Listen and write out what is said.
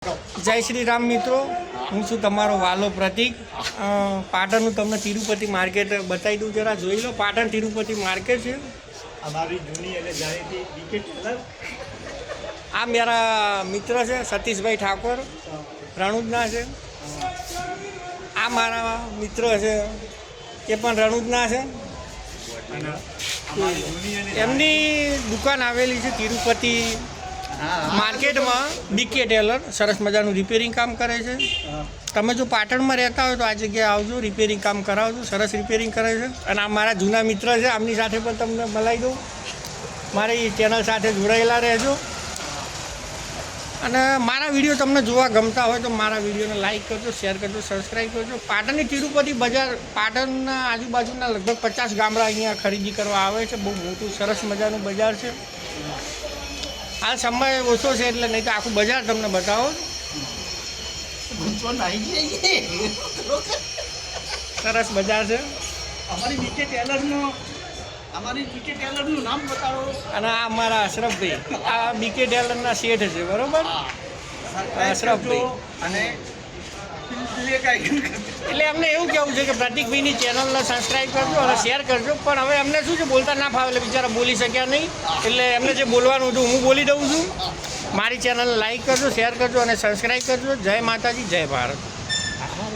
જય શ્રી રામ મિત્રો, હું છું તમારો વાલો પ્રતિક. પાટણનું તમને તિરુપતિ માર્કેટ બતાવી દઉં, જરા જોઈ લો. પાટણ તિરુપતિ માર્કેટ છે. અમારી જૂની અને જાણીતી ટિકિટ ટેલર. આ મારા મિત્ર છે સતીશભાઈ ઠાકોર, રણુજના છે. આ મારા મિત્ર છે, એ પણ રણુજના છે. અને અમારી જૂની અને એમની દુકાન આવેલી છે તિરુપતિ માર્કેટમાં. બીકે ટેલર સરસ મજાનું રિપેરિંગ કામ કરે છે. તમે જો પાટણમાં રહેતા હોય તો આ જગ્યાએ આવજો, રિપેરિંગ કામ કરાવજો. સરસ રિપેરિંગ કરે છે. અને આ મારા જૂના મિત્ર છે, આમની સાથે પણ તમને મલાવી દઉં. મારી ચેનલ સાથે જોડાયેલા રહેજો. અને મારા વિડીયો તમને જોવા ગમતા હોય તો મારા વિડીયોને લાઈક કરજો, શેર કરજો, સબસ્ક્રાઈબ કરજો. પાટણની તિરુપતિ બજાર, પાટણના આજુબાજુના લગભગ 50 ગામડા અહીંયા ખરીદી કરવા આવે છે. બહુ મોટું સરસ મજાનું બજાર છે. આ સમય ઓછો છે એટલે નહીં તો આખું બજાર તમને બતાવો. સરસ બજાર છે. અમારી બીકે ટેલરનું નામ બતાવો. અને આ અમારા અશરફભાઈ, આ બીકે ટેલરના શેઠ છે, બરોબર? અશરફભાઈ. અને એટલે અમને એવું કહેવું છે કે પ્રતિકભાઈની ચેનલને સબસ્ક્રાઈબ કરજો અને શેર કરજો. પણ હવે અમને શું છે, બોલતા ના ફાવે એટલે બિચારા બોલી શક્યા નહીં. એટલે એમને જે બોલવાનું હતું હું બોલી દઉં છું. મારી ચેનલને લાઈક કરજો, શેર કરજો અને સબસ્ક્રાઈબ કરજો. જય માતાજી, જય ભારત.